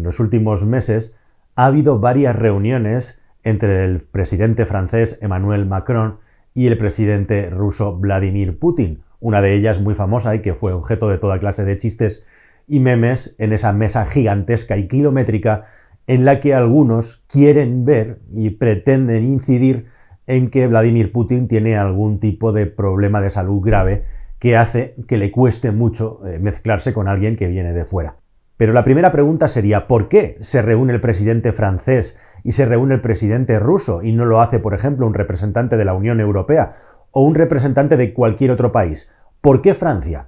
en los últimos meses ha habido varias reuniones entre el presidente francés Emmanuel Macron y el presidente ruso Vladimir Putin, una de ellas muy famosa y que fue objeto de toda clase de chistes y memes en esa mesa gigantesca y kilométrica en la que algunos quieren ver y pretenden incidir en que Vladimir Putin tiene algún tipo de problema de salud grave que hace que le cueste mucho mezclarse con alguien que viene de fuera. Pero la primera pregunta sería, ¿por qué se reúne el presidente francés y se reúne el presidente ruso y no lo hace, por ejemplo, un representante de la Unión Europea o un representante de cualquier otro país? ¿Por qué Francia?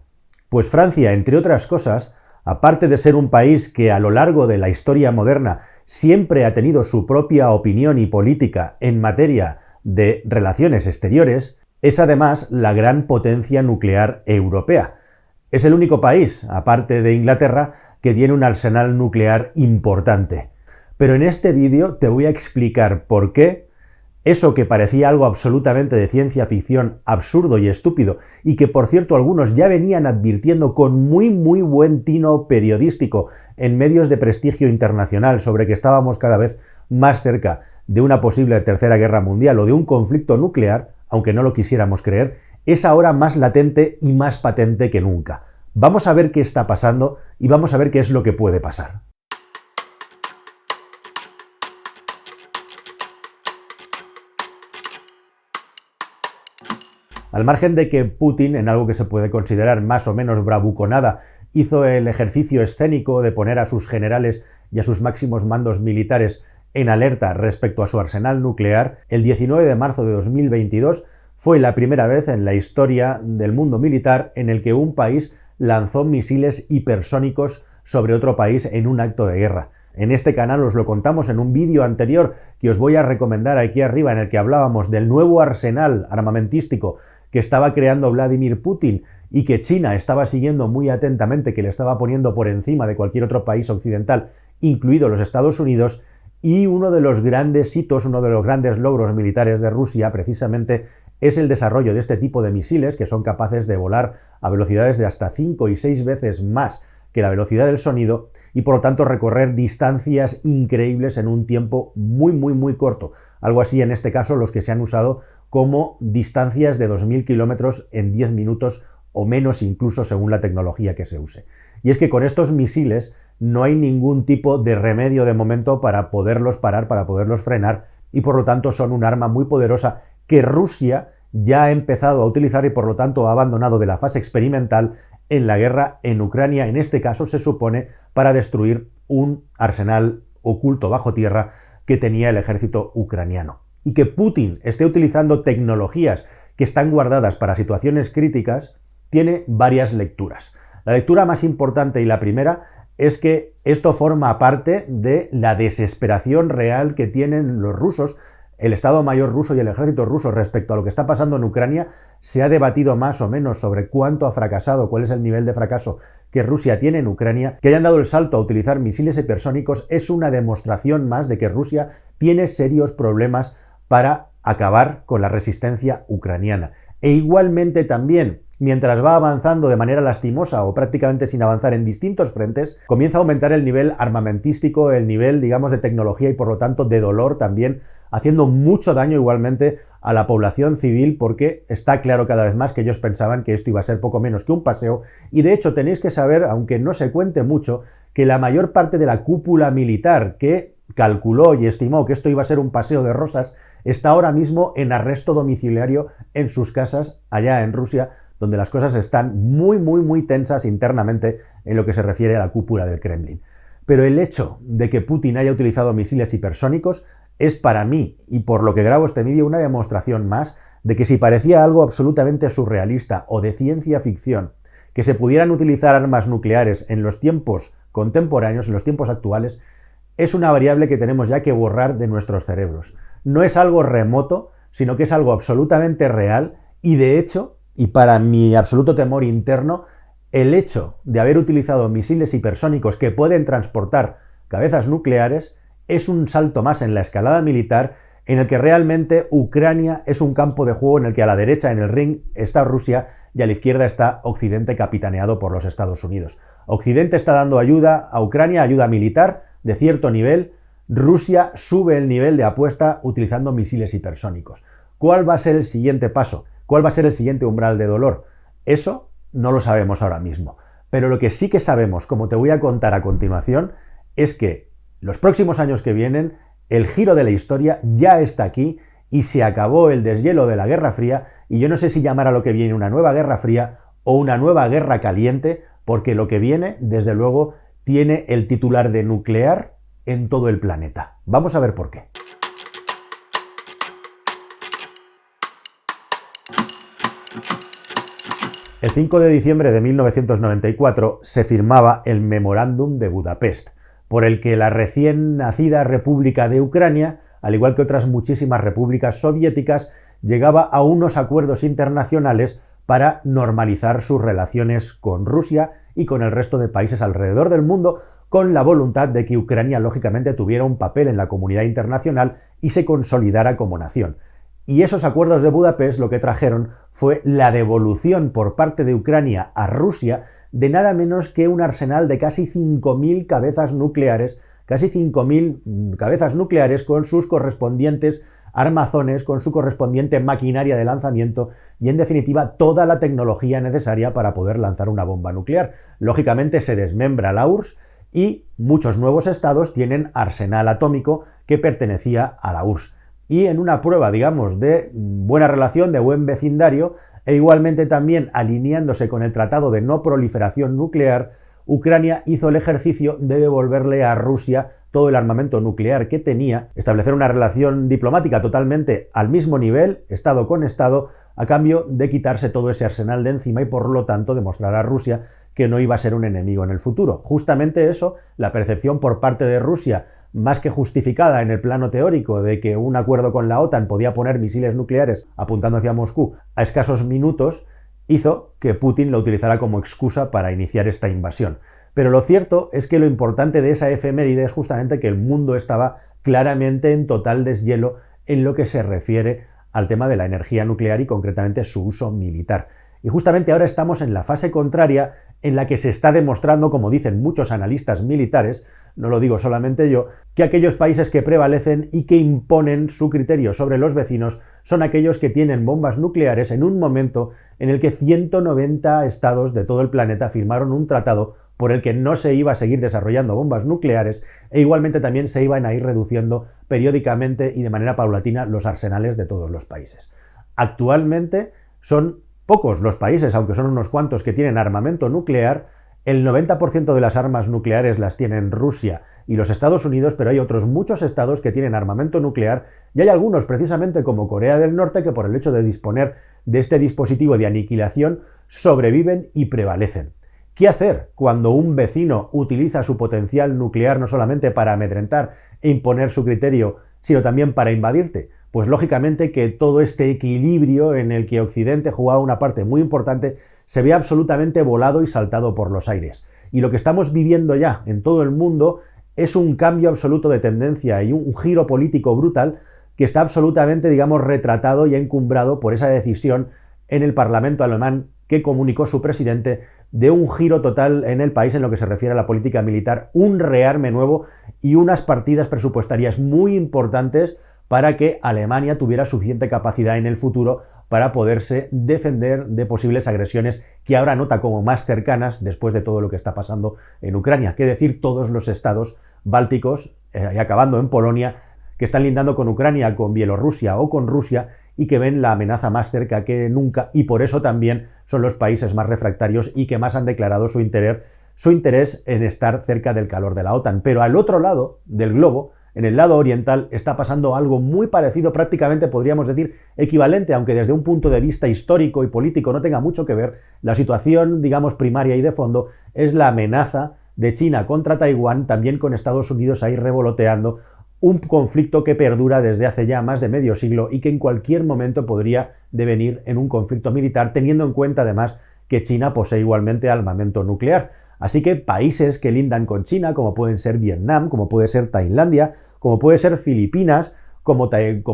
Pues Francia, entre otras cosas, aparte de ser un país que a lo largo de la historia moderna siempre ha tenido su propia opinión y política en materia de relaciones exteriores, es además la gran potencia nuclear europea. Es el único país, aparte de Inglaterra, que tiene un arsenal nuclear importante. Pero en este vídeo te voy a explicar por qué eso que parecía algo absolutamente de ciencia ficción, absurdo y estúpido, y que por cierto algunos ya venían advirtiendo con muy buen tino periodístico en medios de prestigio internacional sobre que estábamos cada vez más cerca de una posible tercera guerra mundial o de un conflicto nuclear, aunque no lo quisiéramos creer, es ahora más latente y más patente que nunca. Vamos a ver qué está pasando y vamos a ver qué es lo que puede pasar. Al margen de que Putin, en algo que se puede considerar más o menos bravuconada, hizo el ejercicio escénico de poner a sus generales y a sus máximos mandos militares en alerta respecto a su arsenal nuclear, el 19 de marzo de 2022 fue la primera vez en la historia del mundo militar en el que un país lanzó misiles hipersónicos sobre otro país en un acto de guerra. En este canal os lo contamos en un vídeo anterior que os voy a recomendar aquí arriba, en el que hablábamos del nuevo arsenal armamentístico que estaba creando Vladimir Putin y que China estaba siguiendo muy atentamente, que le estaba poniendo por encima de cualquier otro país occidental, incluido los Estados Unidos. Y uno de los grandes hitos, uno de los grandes logros militares de Rusia, precisamente, es el desarrollo de este tipo de misiles que son capaces de volar a velocidades de hasta 5 y 6 veces más que la velocidad del sonido y por lo tanto recorrer distancias increíbles en un tiempo muy corto. Algo así en este caso los que se han usado como distancias de 2000 kilómetros en 10 minutos o menos incluso según la tecnología que se use. Y es que con estos misiles no hay ningún tipo de remedio de momento para poderlos parar, para poderlos frenar y por lo tanto son un arma muy poderosa que Rusia ya ha empezado a utilizar y por lo tanto ha abandonado de la fase experimental en la guerra en Ucrania, en este caso se supone para destruir un arsenal oculto bajo tierra que tenía el ejército ucraniano. Y que Putin esté utilizando tecnologías que están guardadas para situaciones críticas tiene varias lecturas. La lectura más importante y la primera es que esto forma parte de la desesperación real que tienen los rusos. El Estado Mayor ruso y el ejército ruso respecto a lo que está pasando en Ucrania. Se ha debatido más o menos sobre cuánto ha fracasado, cuál es el nivel de fracaso que Rusia tiene en Ucrania. Que hayan dado el salto a utilizar misiles hipersónicos es una demostración más de que Rusia tiene serios problemas para acabar con la resistencia ucraniana. E igualmente también, mientras va avanzando de manera lastimosa o prácticamente sin avanzar en distintos frentes, comienza a aumentar el nivel armamentístico, el nivel, digamos, de tecnología y por lo tanto de dolor también, haciendo mucho daño igualmente a la población civil, porque está claro cada vez más que ellos pensaban que esto iba a ser poco menos que un paseo. Y de hecho tenéis que saber, aunque no se cuente mucho, que la mayor parte de la cúpula militar que calculó y estimó que esto iba a ser un paseo de rosas está ahora mismo en arresto domiciliario en sus casas allá en Rusia, donde las cosas están muy tensas internamente en lo que se refiere a la cúpula del Kremlin. Pero el hecho de que Putin haya utilizado misiles hipersónicos es para mí, y por lo que grabo este vídeo, una demostración más de que si parecía algo absolutamente surrealista o de ciencia ficción que se pudieran utilizar armas nucleares en los tiempos contemporáneos, en los tiempos actuales, es una variable que tenemos ya que borrar de nuestros cerebros. No es algo remoto, sino que es algo absolutamente real y de hecho, y para mi absoluto temor interno, el hecho de haber utilizado misiles hipersónicos que pueden transportar cabezas nucleares es un salto más en la escalada militar en el que realmente Ucrania es un campo de juego en el que a la derecha en el ring está Rusia y a la izquierda está Occidente capitaneado por los Estados Unidos. Occidente está dando ayuda a Ucrania, ayuda militar, de cierto nivel, Rusia sube el nivel de apuesta utilizando misiles hipersónicos. ¿Cuál va a ser el siguiente paso? ¿Cuál va a ser el siguiente umbral de dolor? Eso no lo sabemos ahora mismo. Pero lo que sí que sabemos, como te voy a contar a continuación, es que los próximos años que vienen, el giro de la historia ya está aquí y se acabó el deshielo de la Guerra Fría, y yo no sé si llamar a lo que viene una nueva Guerra Fría o una nueva Guerra Caliente, porque lo que viene, desde luego, tiene el titular de nuclear en todo el planeta. Vamos a ver por qué. El 5 de diciembre de 1994 se firmaba el Memorándum de Budapest, por el que la recién nacida República de Ucrania, al igual que otras muchísimas repúblicas soviéticas, llegaba a unos acuerdos internacionales para normalizar sus relaciones con Rusia y con el resto de países alrededor del mundo, con la voluntad de que Ucrania lógicamente tuviera un papel en la comunidad internacional y se consolidara como nación. Y esos acuerdos de Budapest lo que trajeron fue la devolución por parte de Ucrania a Rusia de nada menos que un arsenal de casi 5.000 cabezas nucleares, con sus correspondientes armazones, con su correspondiente maquinaria de lanzamiento y, en definitiva, toda la tecnología necesaria para poder lanzar una bomba nuclear. Lógicamente se desmembra la URSS y muchos nuevos estados tienen arsenal atómico que pertenecía a la URSS. Y en una prueba, digamos, de buena relación, de buen vecindario, e igualmente también alineándose con el Tratado de No Proliferación Nuclear, Ucrania hizo el ejercicio de devolverle a Rusia todo el armamento nuclear que tenía, establecer una relación diplomática totalmente al mismo nivel, Estado con Estado, a cambio de quitarse todo ese arsenal de encima y, por lo tanto, demostrar a Rusia que no iba a ser un enemigo en el futuro. Justamente eso, la percepción por parte de Rusia, más que justificada en el plano teórico de que un acuerdo con la OTAN podía poner misiles nucleares apuntando hacia Moscú a escasos minutos, hizo que Putin lo utilizara como excusa para iniciar esta invasión. Pero lo cierto es que lo importante de esa efeméride es justamente que el mundo estaba claramente en total deshielo en lo que se refiere al tema de la energía nuclear y concretamente su uso militar. Y justamente ahora estamos en la fase contraria, en la que se está demostrando, como dicen muchos analistas militares, no lo digo solamente yo, que aquellos países que prevalecen y que imponen su criterio sobre los vecinos son aquellos que tienen bombas nucleares en un momento en el que 190 estados de todo el planeta firmaron un tratado por el que no se iba a seguir desarrollando bombas nucleares e igualmente también se iban a ir reduciendo periódicamente y de manera paulatina los arsenales de todos los países. Actualmente son pocos los países, aunque son unos cuantos, que tienen armamento nuclear. El 90% de las armas nucleares las tienen Rusia y los Estados Unidos, pero hay otros muchos estados que tienen armamento nuclear y hay algunos, precisamente como Corea del Norte, que por el hecho de disponer de este dispositivo de aniquilación sobreviven y prevalecen. ¿Qué hacer cuando un vecino utiliza su potencial nuclear no solamente para amedrentar e imponer su criterio, sino también para invadirte? Pues lógicamente que todo este equilibrio en el que Occidente jugaba una parte muy importante se ve absolutamente volado y saltado por los aires. Y lo que estamos viviendo ya en todo el mundo es un cambio absoluto de tendencia y un giro político brutal que está absolutamente, digamos, retratado y encumbrado por esa decisión en el Parlamento alemán que comunicó su presidente de un giro total en el país en lo que se refiere a la política militar, un rearme nuevo y unas partidas presupuestarias muy importantes para que Alemania tuviera suficiente capacidad en el futuro para poderse defender de posibles agresiones que ahora nota como más cercanas después de todo lo que está pasando en Ucrania. Qué decir todos los estados bálticos, y acabando en Polonia, que están lindando con Ucrania, con Bielorrusia o con Rusia y que ven la amenaza más cerca que nunca, y por eso también son los países más refractarios y que más han declarado su interés en estar cerca del calor de la OTAN. Pero al otro lado del globo, en el lado oriental, está pasando algo muy parecido, prácticamente podríamos decir equivalente, aunque desde un punto de vista histórico y político no tenga mucho que ver. La situación, digamos, primaria y de fondo es la amenaza de China contra Taiwán, también con Estados Unidos ahí revoloteando, un conflicto que perdura desde hace ya más de medio siglo y que en cualquier momento podría devenir en un conflicto militar, teniendo en cuenta además que China posee igualmente armamento nuclear. Así que países que lindan con China, como pueden ser Vietnam, como puede ser Tailandia, como puede ser Filipinas, como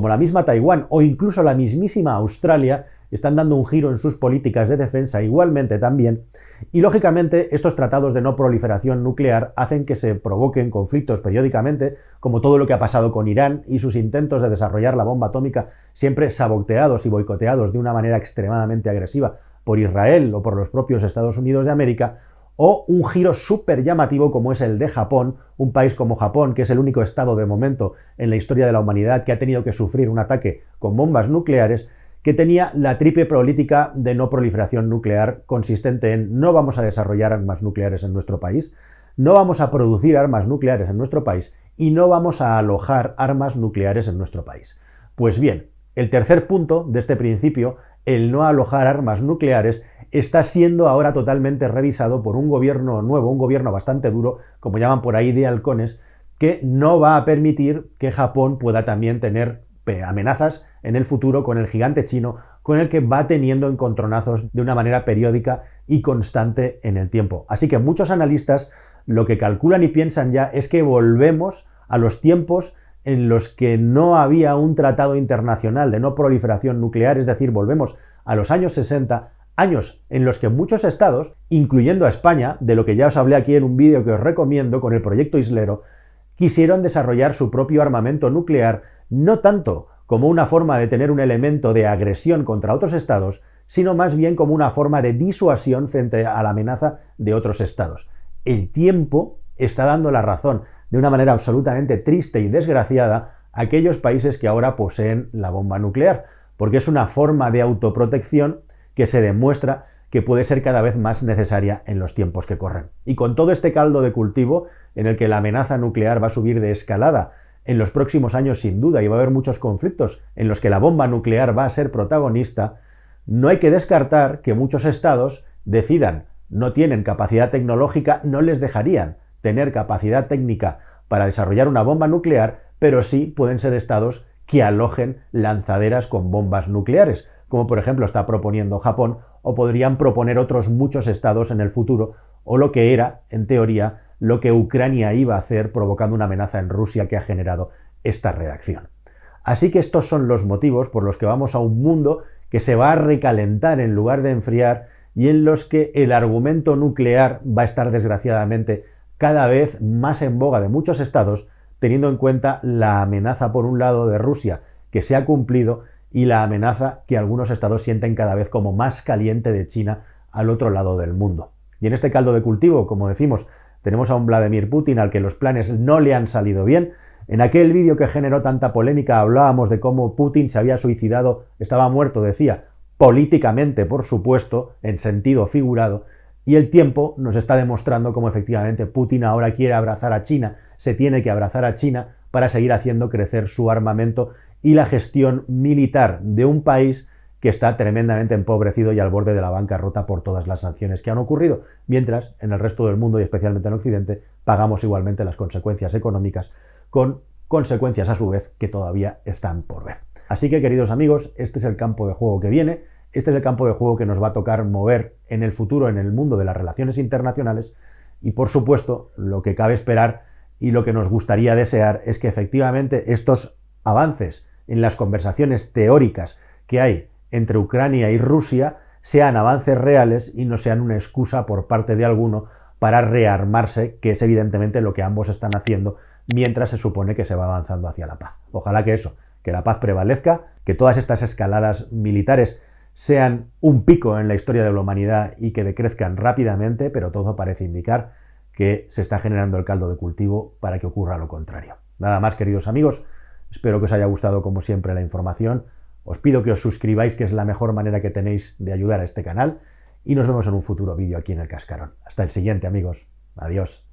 la misma Taiwán o incluso la mismísima Australia, están dando un giro en sus políticas de defensa igualmente también, y lógicamente estos tratados de no proliferación nuclear hacen que se provoquen conflictos periódicamente, como todo lo que ha pasado con Irán y sus intentos de desarrollar la bomba atómica, siempre saboteados y boicoteados de una manera extremadamente agresiva por Israel o por los propios Estados Unidos de América, o un giro súper llamativo como es el de Japón, un país como Japón, que es el único estado de momento en la historia de la humanidad que ha tenido que sufrir un ataque con bombas nucleares, que tenía la triple política de no proliferación nuclear consistente en no vamos a desarrollar armas nucleares en nuestro país, no vamos a producir armas nucleares en nuestro país y no vamos a alojar armas nucleares en nuestro país. Pues bien, el tercer punto de este principio, el no alojar armas nucleares, está siendo ahora totalmente revisado por un gobierno nuevo, un gobierno bastante duro, como llaman por ahí de halcones, que no va a permitir que Japón pueda también tener amenazas en el futuro con el gigante chino, con el que va teniendo encontronazos de una manera periódica y constante en el tiempo. Así que muchos analistas lo que calculan y piensan ya es que volvemos a los tiempos en los que no había un tratado internacional de no proliferación nuclear, es decir, volvemos a los años 60, años en los que muchos estados, incluyendo a España, de lo que ya os hablé aquí en un vídeo que os recomiendo con el proyecto Islero, quisieron desarrollar su propio armamento nuclear, no tanto como una forma de tener un elemento de agresión contra otros estados, sino más bien como una forma de disuasión frente a la amenaza de otros estados. El tiempo está dando la razón, de una manera absolutamente triste y desgraciada, a aquellos países que ahora poseen la bomba nuclear, porque es una forma de autoprotección que se demuestra que puede ser cada vez más necesaria en los tiempos que corren. Y con todo este caldo de cultivo, en el que la amenaza nuclear va a subir de escalada en los próximos años sin duda, y va a haber muchos conflictos en los que la bomba nuclear va a ser protagonista, no hay que descartar que muchos estados decidan, no tienen capacidad tecnológica, no les dejarían tener capacidad técnica para desarrollar una bomba nuclear, pero sí pueden ser estados que alojen lanzaderas con bombas nucleares, como por ejemplo está proponiendo Japón, o podrían proponer otros muchos estados en el futuro, o lo que era, en teoría, lo que Ucrania iba a hacer provocando una amenaza en Rusia que ha generado esta reacción. Así que estos son los motivos por los que vamos a un mundo que se va a recalentar en lugar de enfriar y en los que el argumento nuclear va a estar desgraciadamente cada vez más en boga de muchos estados, teniendo en cuenta la amenaza por un lado de Rusia que se ha cumplido y la amenaza que algunos estados sienten cada vez como más caliente de China al otro lado del mundo. Y en este caldo de cultivo, como decimos, tenemos a un Vladimir Putin al que los planes no le han salido bien. En aquel vídeo que generó tanta polémica hablábamos de cómo Putin se había suicidado, estaba muerto, decía, políticamente, por supuesto, en sentido figurado, y el tiempo nos está demostrando cómo efectivamente Putin ahora quiere abrazar a China, se tiene que abrazar a China para seguir haciendo crecer su armamento y la gestión militar de un país que está tremendamente empobrecido y al borde de la bancarrota por todas las sanciones que han ocurrido, mientras en el resto del mundo y especialmente en Occidente pagamos igualmente las consecuencias económicas, con consecuencias a su vez que todavía están por ver. Así que, queridos amigos, este es el campo de juego que viene, este es el campo de juego que nos va a tocar mover en el futuro en el mundo de las relaciones internacionales y, por supuesto, lo que cabe esperar y lo que nos gustaría desear es que efectivamente estos avances en las conversaciones teóricas que hay entre Ucrania y Rusia sean avances reales y no sean una excusa por parte de alguno para rearmarse, que es evidentemente lo que ambos están haciendo mientras se supone que se va avanzando hacia la paz. Ojalá que eso, que la paz prevalezca, que todas estas escaladas militares sean un pico en la historia de la humanidad y que decrezcan rápidamente, pero todo parece indicar que se está generando el caldo de cultivo para que ocurra lo contrario. Nada más, queridos amigos, espero que os haya gustado como siempre la información. Os pido que os suscribáis, que es la mejor manera que tenéis de ayudar a este canal, y nos vemos en un futuro vídeo aquí en El Cascarón. Hasta el siguiente, amigos. Adiós.